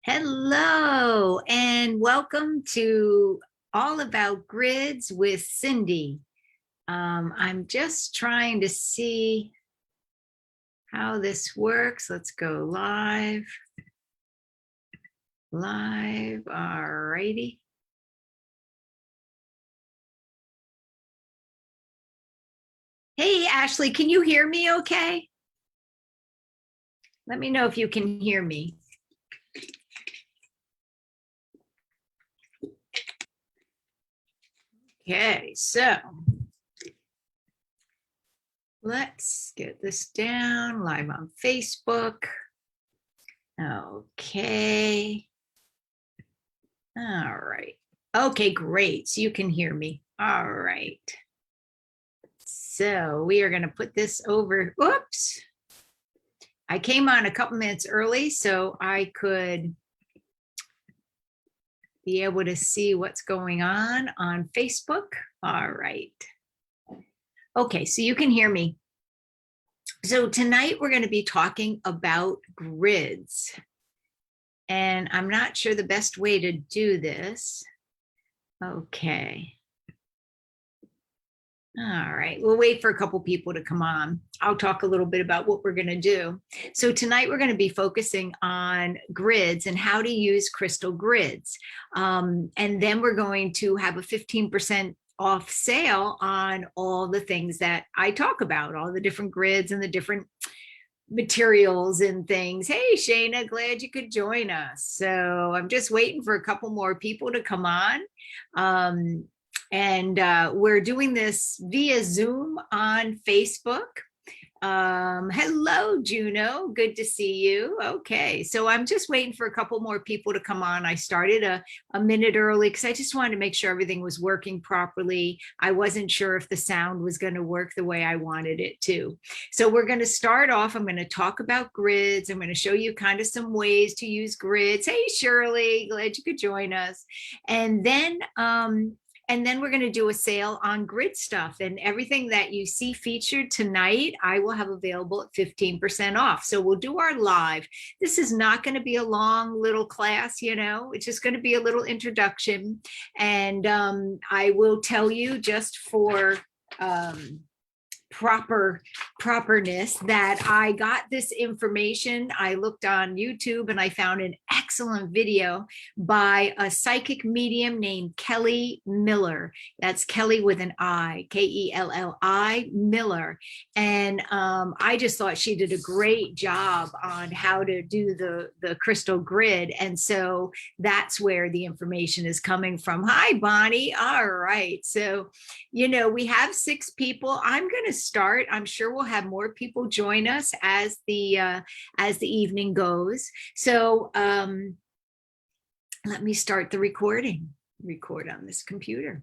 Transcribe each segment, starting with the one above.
Hello, and welcome to All About Grids with Cindy. I'm just trying to see how this works. Let's go live. Live, all righty. Hey, Ashley, can you hear me okay? Let me know if you can hear me. Okay, so let's get this down live on Facebook. Okay. All right. Okay, great. So you can hear me. All right. So we are going to put this over. Oops. I came on a couple minutes early so I could be able to see what's going on Facebook. All right. Okay, so you can hear me. So tonight we're going to be talking about grids. And I'm not sure the best way to do this. Okay. All right, we'll wait for a couple people to come on. I'll talk a little bit about what we're going to do. So tonight we're going to be focusing on grids and how to use crystal grids. And then we're going to have a 15% off sale on all the things that I talk about, all the different grids and the different materials and things. Hey, Shayna, glad you could join us. So I'm just waiting for a couple more people to come on. And we're doing this via Zoom on Facebook. Hello, Juno. Good to see you. Okay, so I'm just waiting for a couple more people to come on. I started a minute early because I just wanted to make sure everything was working properly. I wasn't sure if the sound was going to work the way I wanted it to. So we're going to start off. I'm going to talk about grids. I'm going to show you kind of some ways to use grids. Hey, Shirley, glad you could join us. And then we're going to do a sale on grid stuff, and everything that you see featured tonight, I will have available at 15% off. So we'll do our live. This is not going to be a long little class, it's just going to be a little introduction. And I will tell you, just for properness, that I got this information. I looked on YouTube and I found an excellent video by a psychic medium named Kelly Miller. That's Kelly with an I, Kelli Miller. And I just thought she did a great job on how to do the crystal grid. And so that's where the information is coming from. Hi, Bonnie. All right. So, we have 6 people. I'm going to start. I'm sure we'll have more people join us as the evening goes. So let me start the recording. Record on this computer.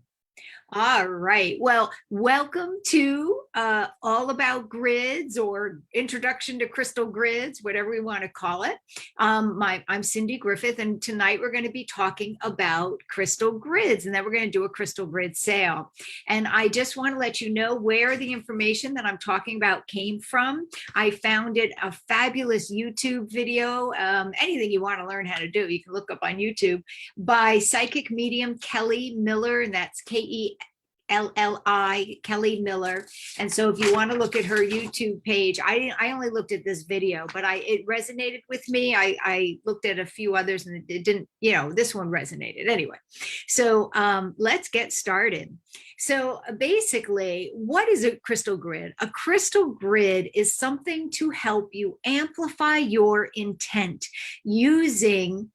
All right. Well, welcome to All About Grids, or Introduction to Crystal Grids, whatever we want to call it. I'm Cindy Griffith, and tonight we're going to be talking about crystal grids, and then we're going to do a crystal grid sale. And I just want to let you know where the information that I'm talking about came from. I found it a fabulous YouTube video. Anything you want to learn how to do, you can look up on YouTube, by psychic medium Kelly Miller, and that's Kelli, Kelly Miller. And so if you want to look at her YouTube page, I only looked at this video, but it resonated with me. I looked at a few others and it didn't, this one resonated anyway. So let's get started. So basically, what is a crystal grid? A crystal grid is something to help you amplify your intent using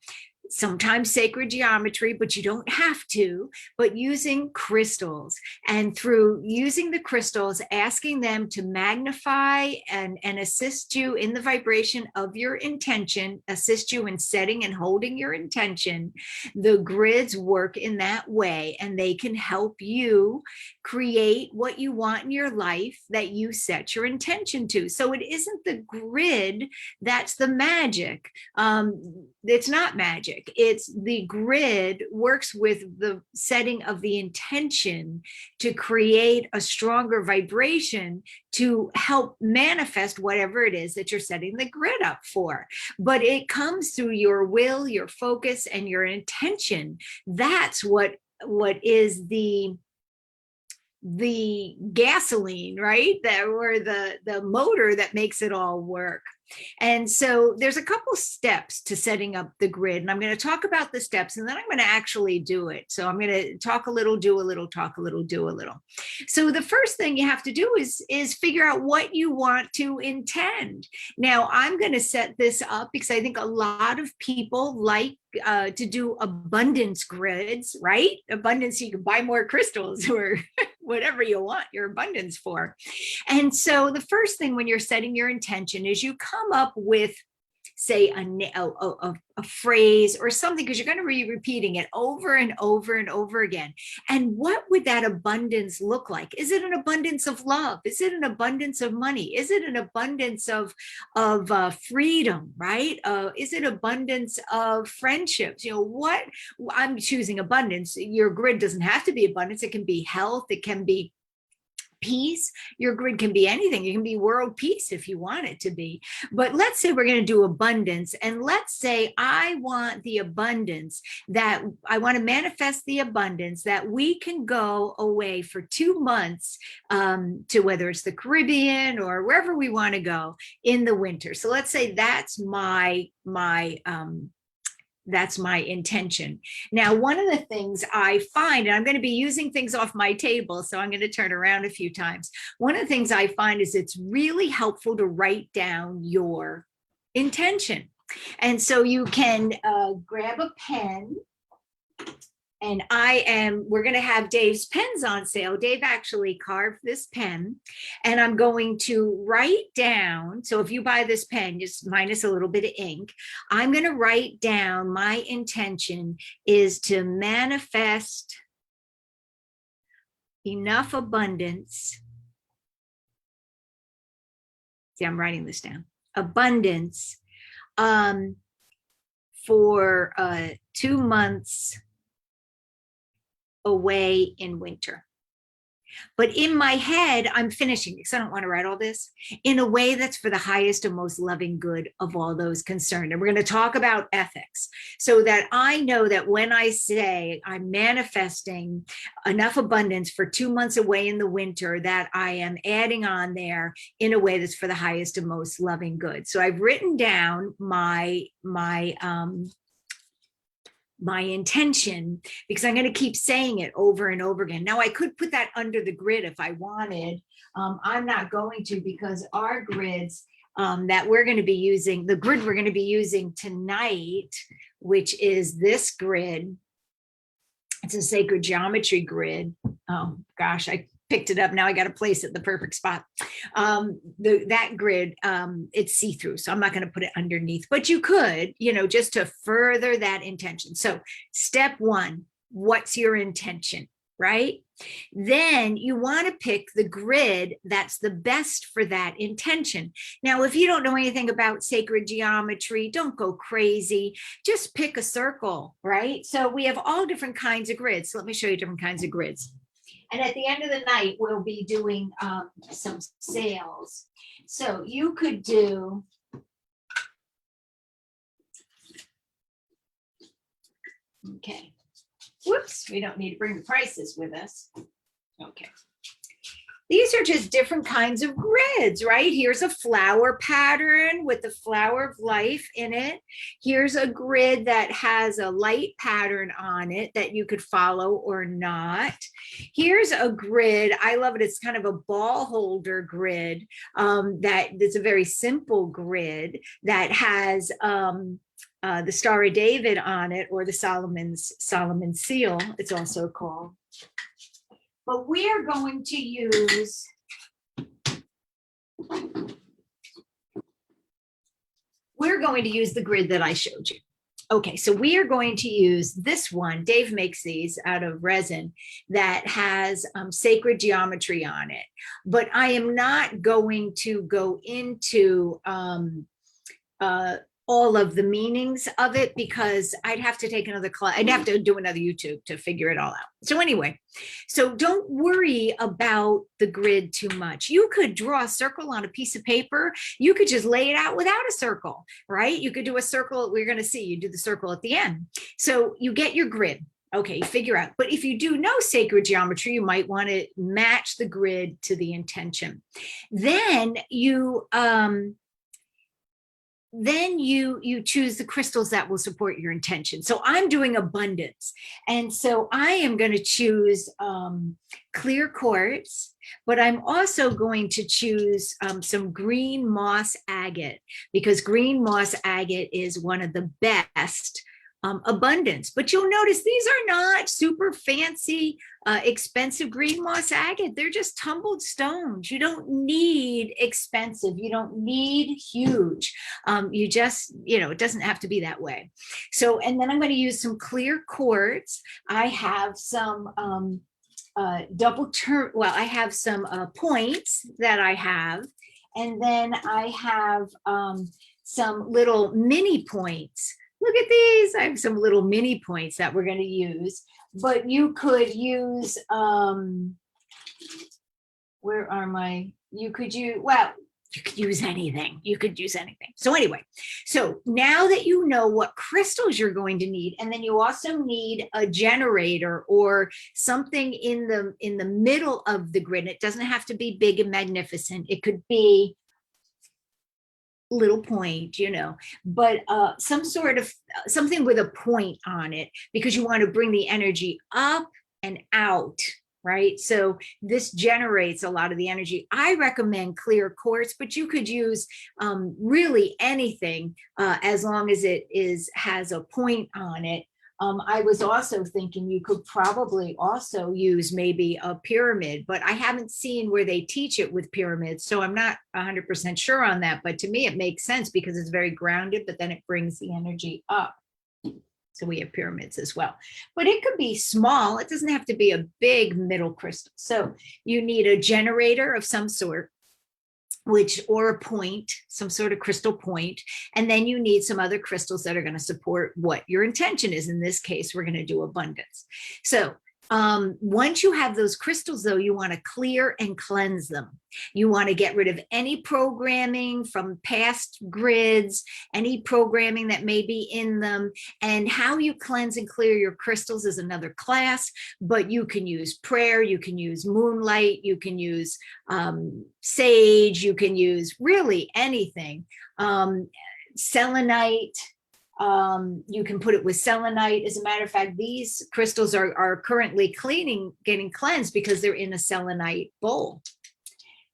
sometimes sacred geometry, but you don't have to, but using crystals. And through using the crystals, asking them to magnify and assist you in the vibration of your intention, assist you in setting and holding your intention, the grids work in that way, and they can help you create what you want in your life that you set your intention to. So it isn't the grid that's the magic. it's not magic. It's the grid works with the setting of the intention to create a stronger vibration to help manifest whatever it is that you're setting the grid up for. But it comes through your will, your focus, and your intention. That's what is the gasoline, right? That, or the motor that makes it all work. And so there's a couple steps to setting up the grid, and I'm going to talk about the steps, and then I'm going to actually do it. So I'm going to talk a little, do a little, talk a little, do a little. So the first thing you have to do is figure out what you want to intend. Now I'm going to set this up because I think a lot of people like to do abundance grids, right? Abundance, you can buy more crystals or whatever you want your abundance for. And so the first thing when you're setting your intention is you come up with, say, a phrase or something, because you're going to be repeating it over and over and over again. And what would that abundance look like? Is it an abundance of love? Is it an abundance of money? Is it an abundance of freedom, right? Is it abundance of friendships? You know, what I'm choosing abundance. Your grid doesn't have to be abundance. It can be health. It can be peace. Your grid can be anything. It can be world peace if you want it to be. But let's say we're going to do abundance. And let's say I want the abundance, that I want to manifest the abundance that we can go away for 2 months to whether it's the Caribbean or wherever we want to go in the winter. So let's say that's my intention. Now, one of the things I find, and I'm going to be using things off my table, so I'm going to turn around a few times. One of the things I find is it's really helpful to write down your intention. And so you can grab a pen, and we're going to have Dave's pens on sale. Dave actually carved this pen, and I'm going to write down. So if you buy this pen, just minus a little bit of ink, I'm going to write down my intention is to manifest enough abundance. See, I'm writing this down. Abundance for 2 months away in winter. But in my head, I'm finishing because I don't want to write all this in a way that's for the highest and most loving good of all those concerned. And we're going to talk about ethics so that I know that when I say I'm manifesting enough abundance for 2 months away in the winter, that I am adding on there in a way that's for the highest and most loving good. So I've written down my intention because I'm going to keep saying it over and over again. Now I could put that under the grid if I wanted. I'm not going to, because our grids that we're going to be using, the grid we're going to be using tonight, which is this grid. It's a sacred geometry grid. Oh gosh, I picked it up. Now I got to place it in the perfect spot. That grid, it's see-through, so I'm not going to put it underneath, but you could, just to further that intention. So step one, what's your intention, right? Then you want to pick the grid that's the best for that intention. Now, if you don't know anything about sacred geometry, don't go crazy. Just pick a circle, right? So we have all different kinds of grids. So let me show you different kinds of grids. And at the end of the night, we'll be doing some sales. So you could do, okay. Whoops, we don't need to bring the prices with us. Okay. These are just different kinds of grids, right? Here's a flower pattern with the flower of life in it. Here's a grid that has a light pattern on it that you could follow or not. Here's a grid. I love it. It's kind of a ball holder grid that's a very simple grid that has the Star of David on it, or the Solomon seal, it's also called. But we are going to use the grid that I showed you. Okay, so we are going to use this one. Dave makes these out of resin that has sacred geometry on it. But I am not going to go into all of the meanings of it because I'd have to take another class. I'd have to do another YouTube to figure it all out. So anyway, so don't worry about the grid too much. You could draw a circle on a piece of paper. You could just lay it out without a circle, right? You could do a circle. We're going to see you do the circle at the end. So you get your grid. Okay, figure out. But if you do know sacred geometry, you might want to match the grid to the intention. Then you choose the crystals that will support your intention. So I'm doing abundance. And so I am going to choose clear quartz, but I'm also going to choose some green moss agate, because green moss agate is one of the best abundance. But you'll notice these are not super fancy, expensive green moss agate. They're just tumbled stones. You don't need expensive. You don't need huge. You just, it doesn't have to be that way. So, and then I'm going to use some clear quartz. I have some I have some points that I have. And then I have some little mini points. Look at these. I have some little mini points that we're going to use, but you could use, where are my, you could use anything. You could use anything. So anyway, so now that you know what crystals you're going to need, and then you also need a generator or something in the middle of the grid. It doesn't have to be big and magnificent. It could be little point, but some sort of something with a point on it, because you want to bring the energy up and out, right? So this generates a lot of the energy. I recommend clear quartz, but you could use really anything as long as it has a point on it. I was also thinking you could probably also use maybe a pyramid, but I haven't seen where they teach it with pyramids. So I'm not 100% sure on that, but to me, it makes sense because it's very grounded, but then it brings the energy up. So we have pyramids as well, but it could be small. It doesn't have to be a big middle crystal. So you need a generator of some sort, or a point, some sort of crystal point. And then you need some other crystals that are going to support what your intention is. In this case, we're going to do abundance. So once you have those crystals, though, you want to clear and cleanse them. You want to get rid of any programming from past grids, any programming that may be in them. And how you cleanse and clear your crystals is another class, but you can use prayer, you can use moonlight, you can use sage, you can use really anything. Selenite. You can put it with selenite. As a matter of fact, these crystals are currently getting cleansed because they're in a selenite bowl.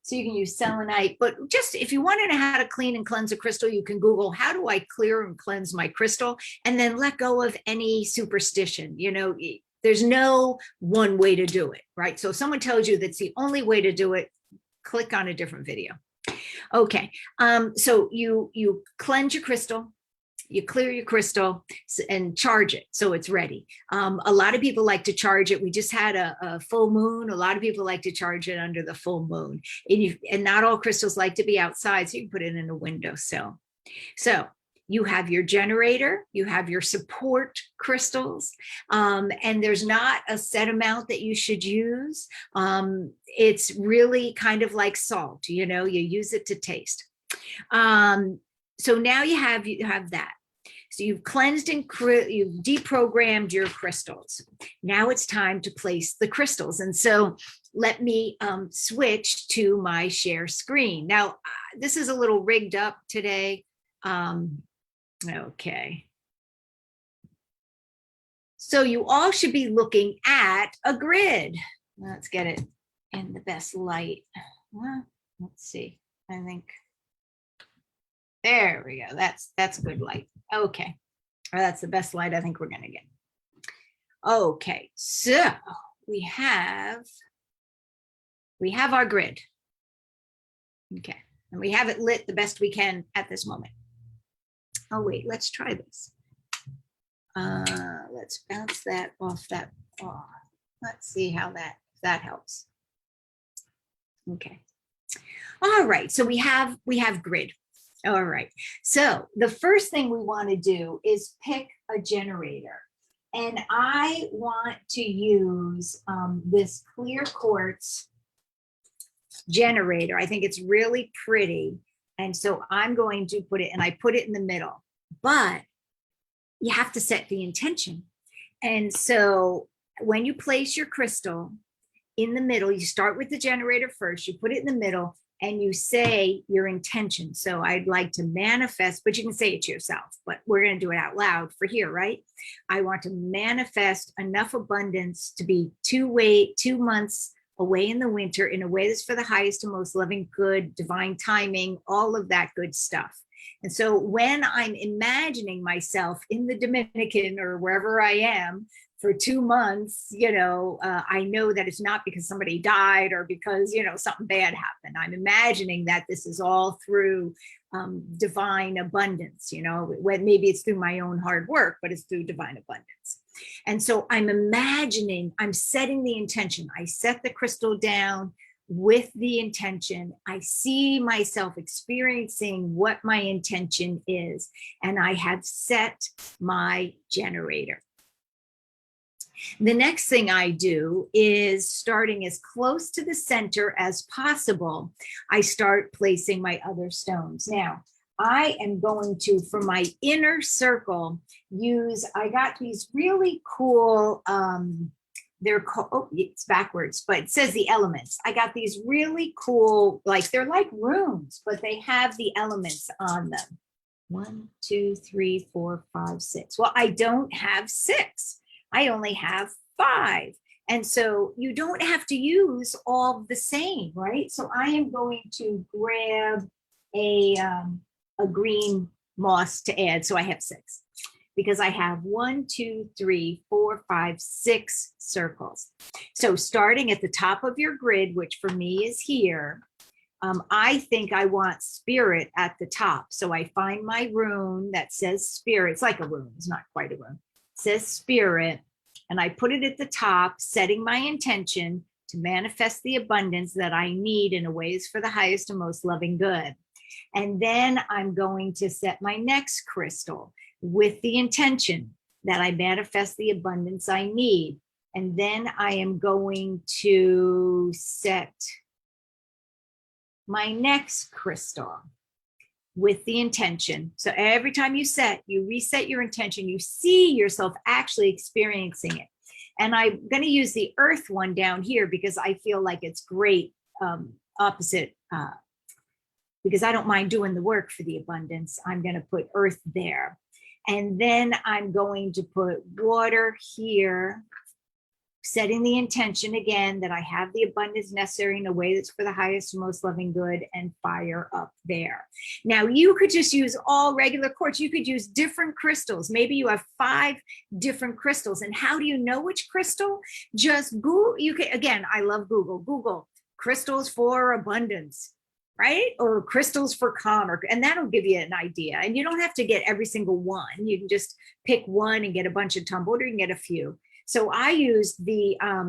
So you can use selenite, but just if you want to know how to clean and cleanse a crystal, you can Google, how do I clear and cleanse my crystal? And then let go of any superstition. There's no one way to do it, right? So if someone tells you that's the only way to do it, click on a different video. Okay, so you cleanse your crystal, you clear your crystal and charge it so it's ready. A lot of people like to charge it. We just had a full moon. A lot of people like to charge it under the full moon. And not all crystals like to be outside, so you can put it in a windowsill. So you have your generator, you have your support crystals, and there's not a set amount that you should use. It's really kind of like salt, you use it to taste. So now you have that. So you've cleansed and you've deprogrammed your crystals. Now it's time to place the crystals. And so let me switch to my share screen. Now, this is a little rigged up today. Okay. So you all should be looking at a grid. Let's get it in the best light. Well, let's see. I think. There we go. That's good light. Okay. Well, that's the best light I think we're going to get. Okay. So we have our grid. Okay. And we have it lit the best we can at this moment. Oh, wait, let's try this. Let's bounce that off that. Oh, let's see how that helps. Okay. All right. So we have grid. All right. So the first thing we want to do is pick a generator. And I want to use this clear quartz generator. I think it's really pretty. And so I'm going to put it, and I put it in the middle. But you have to set the intention. And so when you place your crystal in the middle, you start with the generator first, you put it in the middle, and you say your intention. So I'd like to manifest, but you can say it to yourself, but we're going to do it out loud for here, right? I want to manifest enough abundance to be 2 months away in the winter in a way that's for the highest and most loving good, divine timing, all of that good stuff. And so when I'm imagining myself in the Dominican or wherever I am for 2 months, I know that it's not because somebody died or because, something bad happened. I'm imagining that this is all through divine abundance, when maybe it's through my own hard work, but it's through divine abundance. And so I'm imagining, I'm setting the intention. I set the crystal down with the intention. I see myself experiencing what my intention is, and I have set my generator. The next thing I do is, starting as close to the center as possible, I start placing my other stones. Now, I am going to, for my inner circle, I got these really cool, they're called, oh, it's backwards, but it says the elements. I got these really cool, they're like runes, but they have the elements on them. 1, 2, 3, 4, 5, 6. Well, I don't have 6. I only have 5. And so you don't have to use all the same, right? So I am going to grab a green moss to add. So I have 6, because I have 1, 2, 3, 4, 5, 6 circles. So starting at the top of your grid, which for me is here, I think I want spirit at the top. So I find my rune that says spirit. It's like a rune, it's not quite a rune. It says spirit, and I put it at the top, setting my intention to manifest the abundance that I need in a ways for the highest and most loving good. And then I'm going to set my next crystal with the intention that I manifest the abundance I need. And then I am going to set my next crystal with the intention. So every time you reset your intention, you see yourself actually experiencing it. And I'm going to use the earth one down here because I feel like it's great opposite, because I don't mind doing the work for the abundance. I'm going to put earth there. And then I'm going to put water here, setting the intention again that I have the abundance necessary in a way that's for the highest and most loving good, and fire up there. Now you could just use all regular quartz. You could use different crystals. Maybe you have 5 different crystals. And how do you know which crystal? Just Google. Again, I love Google. Google crystals for abundance, right? Or crystals for calm, and that'll give you an idea. And you don't have to get every single one. You can just pick one and get a bunch of tumbled, or you can get a few. So I use these are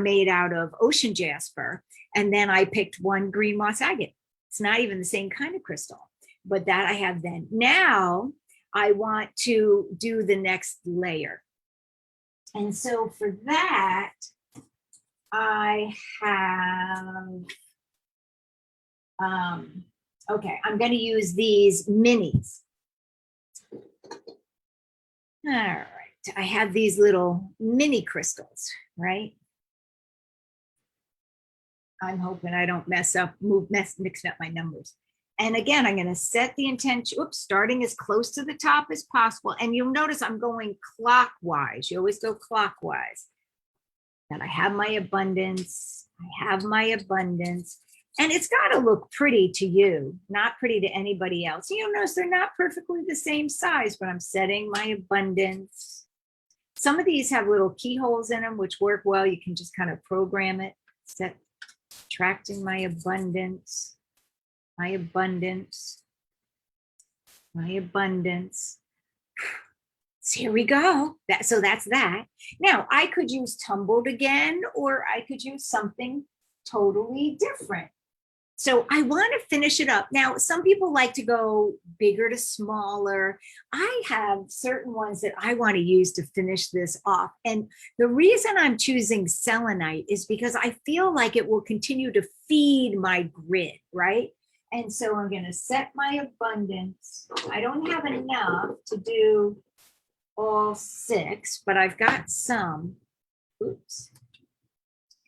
made out of ocean jasper. And then I picked one green moss agate. It's not even the same kind of crystal, but that I have then. Now I want to do the next layer. And so for that, I have, okay, I'm going to use these minis. All right. I have these little mini crystals, right? I'm hoping I don't mix up my numbers. And again, I'm going to set the intention, starting as close to the top as possible. And you'll notice I'm going clockwise. You always go clockwise. That I have my abundance. I have my abundance. And it's got to look pretty to you, not pretty to anybody else. You'll notice they're not perfectly the same size, but I'm setting my abundance. Some of these have little keyholes in them, which work well. You can just kind of program it. Attracting my abundance, my abundance, my abundance. So here we go. So that's that. Now, I could use tumbled again, or I could use something totally different. So I want to finish it up. Now, some people like to go bigger to smaller. I have certain ones that I want to use to finish this off. And the reason I'm choosing selenite is because I feel like it will continue to feed my grid, right? And so I'm going to set my abundance. I don't have enough to do all 6, but I've got some. Oops.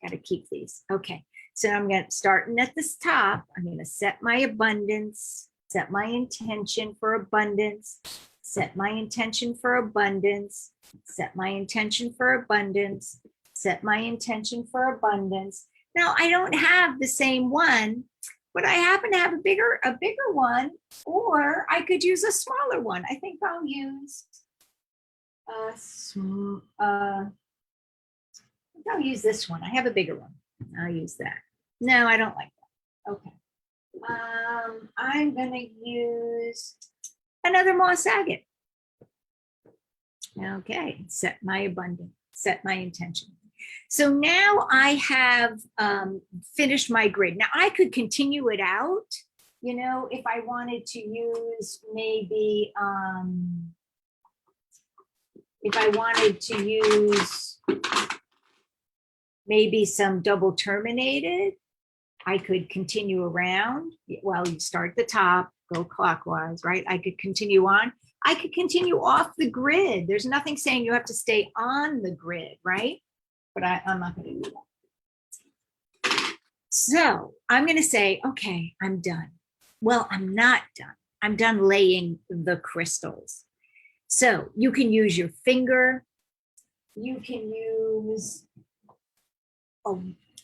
Got to keep these. Okay. So I'm going to starting at this top. I'm going to set my abundance, set my intention for abundance, set my intention for abundance, set my intention for abundance, set my intention for abundance. Now I don't have the same one, but I happen to have a bigger one, or I could use a smaller one. I think I'll use I'll use this one. I have a bigger one. I'll use that. No, I don't like that. Okay. I'm going to use another moss agate. Okay. Set my abundance, set my intention. So now I have finished my grid. Now I could continue it out, you know, if I wanted to use maybe, if I wanted to use maybe some double terminated, I could continue around. Well, you start at the top, go clockwise, right? I could continue on. I could continue off the grid. There's nothing saying you have to stay on the grid, right? But I'm not going to do that. So I'm going to say, okay, I'm done. Well, I'm not done. I'm done laying the crystals. So you can use your finger. You can use a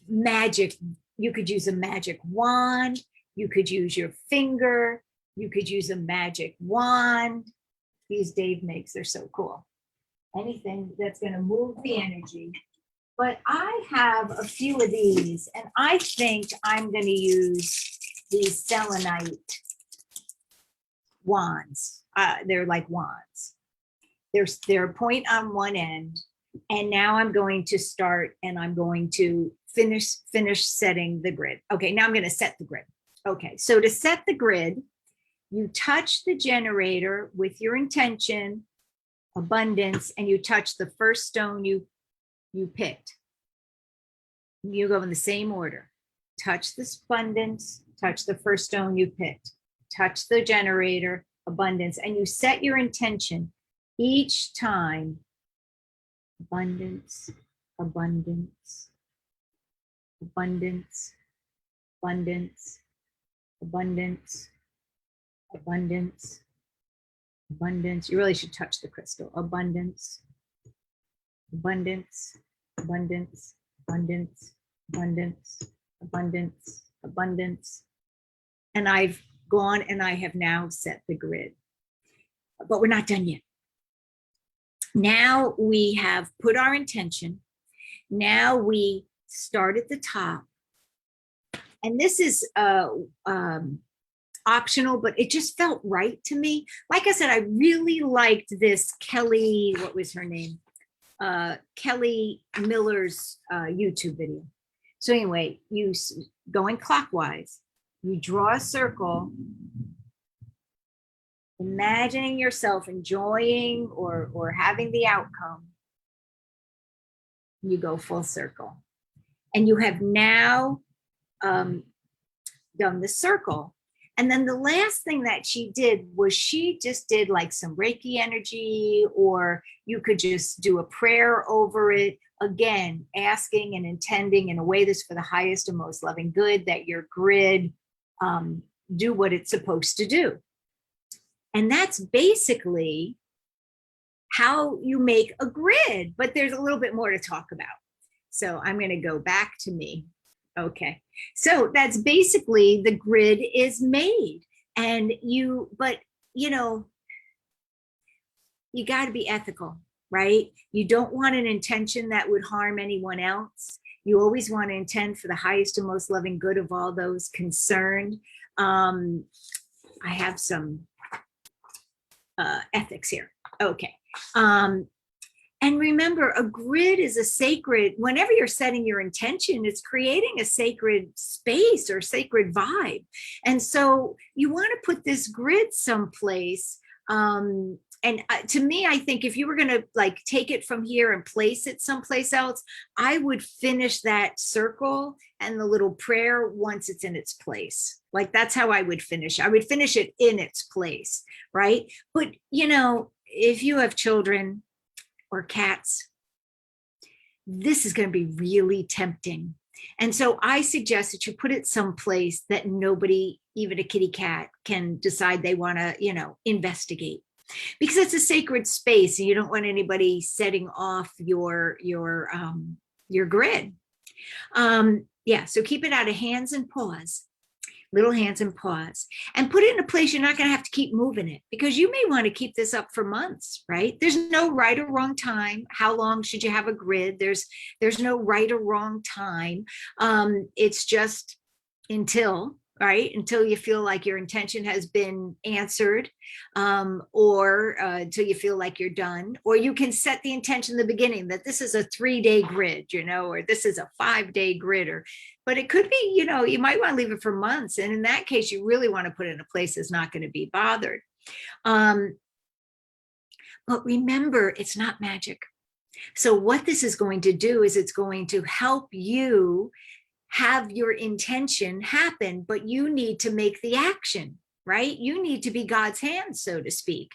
magic. You could use a magic wand. You could use your finger. You could use a magic wand. These Dave makes, they're so cool. Anything that's going to move the energy. But I have a few of these, and I think I'm going to use these selenite wands. They're like wands. They're a point on one end. And now I'm going to start, and I'm going to finish setting the grid. Okay, now I'm going to set the grid. Okay, so to set the grid, you touch the generator with your intention, abundance, and you touch the first stone you picked. You go in the same order. Touch this abundance, touch the first stone you picked, touch the generator, abundance, and you set your intention each time. Abundance, abundance, abundance, abundance, abundance, abundance, abundance. You really should touch the crystal. Abundance, abundance, abundance, abundance, abundance, abundance, abundance. And I've gone and I have now set the grid. But we're not done yet. Now we have put our intention. Now we start at the top. And this is optional, but it just felt right to me. Like I said, I really liked this Kelly, what was her name? Kelly Miller's YouTube video. So anyway, you going clockwise, you draw a circle, imagining yourself enjoying or having the outcome. You go full circle. And you have now done the circle. And then the last thing that she did was she just did like some Reiki energy, or you could just do a prayer over it. Again, asking and intending in a way that's for the highest and most loving good, that your grid do what it's supposed to do. And that's basically how you make a grid, but there's a little bit more to talk about. So I'm going to go back to me. Okay. So that's basically the grid is made. And you know, you got to be ethical, right? You don't want an intention that would harm anyone else. You always want to intend for the highest and most loving good of all those concerned. I have some ethics here. Okay. And remember, a grid is a sacred, whenever you're setting your intention, it's creating a sacred space or sacred vibe. And so you want to put this grid someplace. And to me, I think if you were going to like take it from here and place it someplace else, I would finish that circle and the little prayer once it's in its place. Like that's how I would finish. I would finish it in its place, right? But, you know, if you have children or cats, this is going to be really tempting. And so I suggest that you put it someplace that nobody, even a kitty cat, can decide they want to, you know, investigate. Because it's a sacred space and you don't want anybody setting off your grid. Yeah, so keep it out of hands and paws, little hands and paws, and put it in a place you're not going to have to keep moving it, because you may want to keep this up for months, right? There's no right or wrong time. How long should you have a grid? There's no right or wrong time. It's just until you feel like your intention has been answered, or until you feel like you're done. Or you can set the intention in the beginning that this is a 3-day grid, you know, or this is a 5-day grid, but it could be, you know, you might want to leave it for months. And in that case, you really want to put it in a place that's not going to be bothered. But remember, it's not magic. So what this is going to do is it's going to help you have your intention happen, but you need to make the action, right? You need to be God's hand, so to speak.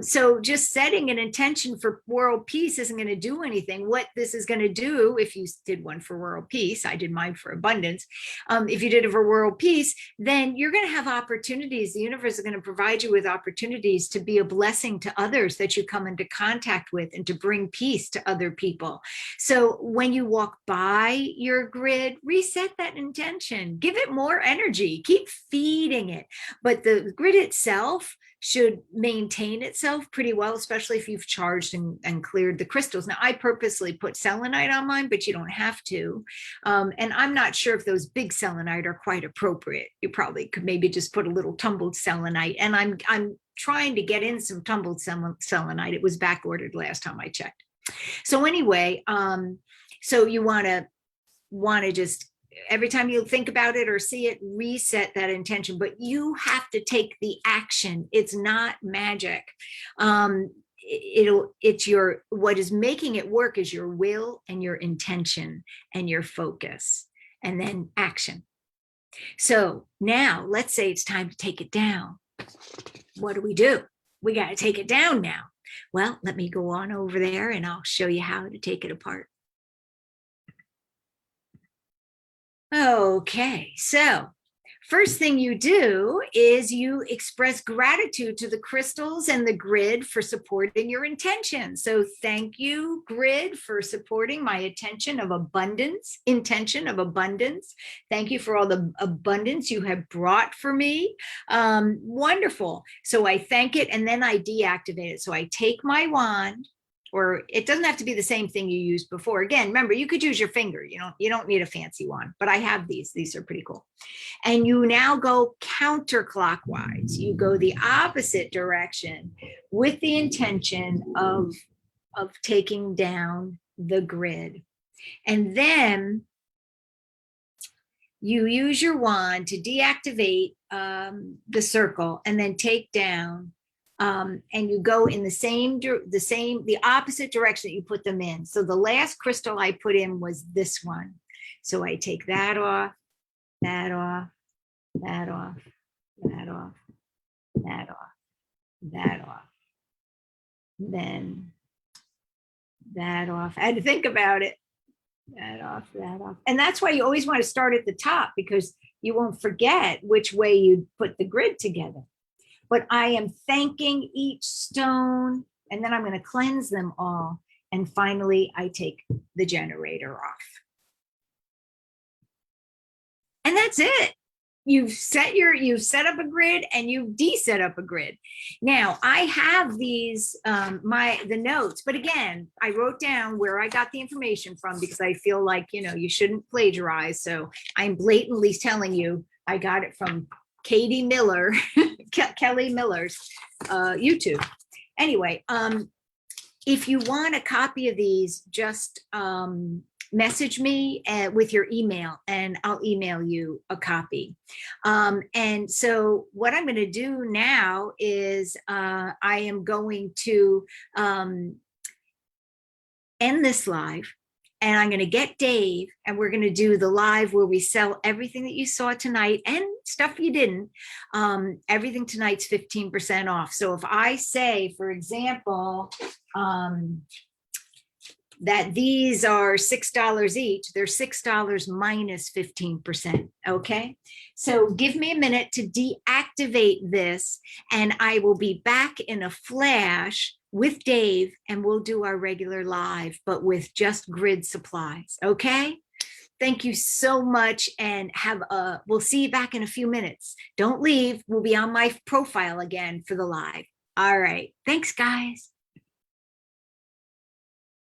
So just setting an intention for world peace isn't going to do anything. What this is going to do, if you did one for world peace, I did mine for abundance. If you did it for world peace, then you're going to have opportunities. The universe is going to provide you with opportunities to be a blessing to others that you come into contact with, and to bring peace to other people. So when you walk by your grid, reset that intention, give it more energy, keep feeding it. But the grid itself should maintain itself pretty well, especially if you've charged and cleared the crystals. Now, I purposely put selenite on mine, but you don't have to. And I'm not sure if those big selenite are quite appropriate. You probably could maybe just put a little tumbled selenite. And I'm trying to get in some tumbled selenite. It was back ordered last time I checked. So anyway, so you want to just, every time you think about it or see it, reset that intention, but you have to take the action. It's not magic. It's what is making it work is your will and your intention and your focus, and then action. So now let's say it's time to take it down. What do? We got to take it down now. Well, let me go on over there and I'll show you how to take it apart. Okay, so first thing you do is you express gratitude to the crystals and the grid for supporting your intention. So thank you, grid, for supporting my intention of abundance. Thank you for all the abundance you have brought for me. Wonderful. So I thank it, and then I deactivate it. So I take my wand, or it doesn't have to be the same thing you used before. Again, remember, you could use your finger. You don't need a fancy one, but I have these. These are pretty cool. And you now go counterclockwise. You go the opposite direction with the intention of taking down the grid. And then you use your wand to deactivate the circle and then take down. And you go in the opposite direction that you put them in. So the last crystal I put in was this one. So I take that off, that off, that off, that off, that off, that off, then that off. I had to think about it. That off, that off. And that's why you always want to start at the top, because you won't forget which way you put the grid together. But I am thanking each stone, and then I'm going to cleanse them all. And finally, I take the generator off. And that's it. You've set up a grid and you've de-set up a grid. Now I have these, the notes, but again, I wrote down where I got the information from, because I feel like, you shouldn't plagiarize. So I'm blatantly telling you, I got it from Katie Miller, Kelly Miller's YouTube. Anyway, if you want a copy of these, just message me with your email and I'll email you a copy. And so what I'm going to do now is I am going to end this live, and I'm going to get Dave, and we're going to do the live where we sell everything that you saw tonight and stuff you didn't. Everything tonight's 15% off. So if I say, for example, that these are $6 each, they're $6 minus 15%. Okay. So give me a minute to deactivate this, and I will be back in a flash with Dave, and we'll do our regular live, but with just grid supplies. Okay. Thank you so much, and we'll see you back in a few minutes. Don't leave. We'll be on my profile again for the live. All right. Thanks, guys.